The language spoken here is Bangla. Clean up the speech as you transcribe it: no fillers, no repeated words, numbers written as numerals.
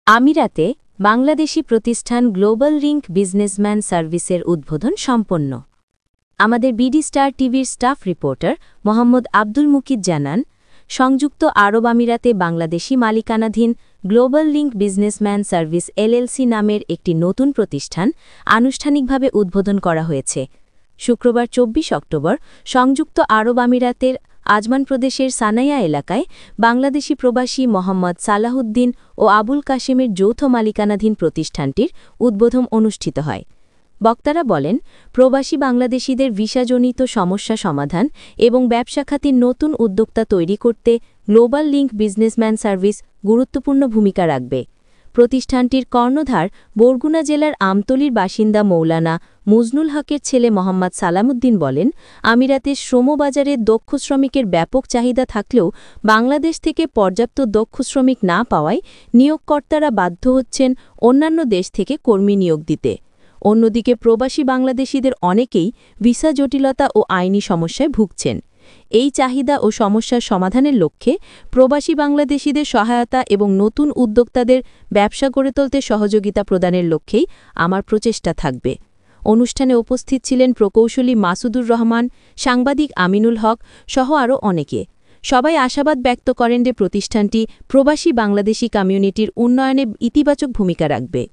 আমিরাতে বাংলাদেশি প্রতিষ্ঠান গ্লোবাল লিংক বিজনেসম্যান সার্ভিসের উদ্বোধন সম্পন্ন। আমাদের বিডি স্টার টিভির স্টাফ রিপোর্টার মোহাম্মদ আব্দুল মুকিদ জানান, সংযুক্ত আরব আমিরাতে বাংলাদেশি মালিকানাধীন global link businessman service LLC নামের একটি নতুন প্রতিষ্ঠান আনুষ্ঠানিকভাবে উদ্বোধন করা হয়েছে। শুক্রবার ২৪ অক্টোবর সংযুক্ত আরব আমিরাতের আজমান প্রদেশের সানাইয়া এলাকায় বাংলাদেশি প্রবাসী মোহাম্মদ সালাহউদ্দিন ও আবুল কাশেমের যৌথ মালিকানাধীন প্রতিষ্ঠানটির উদ্বোধন অনুষ্ঠিত হয়। বক্তারা বলেন, প্রবাসী বাংলাদেশিদের ভিসাজনিত সমস্যা সমাধান এবং ব্যবসা খাতের নতুন উদ্যোক্তা তৈরি করতে গ্লোবাল লিংক বিজনেসম্যান সার্ভিস গুরুত্বপূর্ণ ভূমিকা রাখবে। প্রতিষ্ঠানটির কর্ণধার বরগুনা জেলার আমতলীর বাসিন্দা মৌলানা মুজনুল হকের ছেলে মোহাম্মদ সালামউদ্দিন বলেন, আমিরাতের শ্রমবাজারে দক্ষ শ্রমিকের ব্যাপক চাহিদা থাকলেও বাংলাদেশ থেকে পর্যাপ্ত দক্ষ শ্রমিক না পাওয়ায় নিয়োগকর্তারা বাধ্য হচ্ছেন অন্যান্য দেশ থেকে কর্মী নিয়োগ দিতে। অন্যদিকে প্রবাসী বাংলাদেশিদের অনেকেই ভিসা জটিলতা ও আইনি সমস্যায় ভুগছেন। এই চাহিদা ও সমস্যার সমাধানের লক্ষ্যে প্রবাসী বাংলাদেশিদের সহায়তা এবং নতুন উদ্যোক্তাদের ব্যবসা গড়ে তুলতে সহযোগিতা প্রদানের লক্ষ্যেই আমার প্রচেষ্টা থাকবে। অনুষ্ঠানে উপস্থিত ছিলেন প্রকৌশলী মাসুদুর রহমান, সাংবাদিক আমিনুল হক সহ আরও অনেকে। সবাই আশাবাদ ব্যক্ত করেন যে প্রতিষ্ঠানটি প্রবাসী বাংলাদেশি কমিউনিটির উন্নয়নে ইতিবাচক ভূমিকা রাখবে।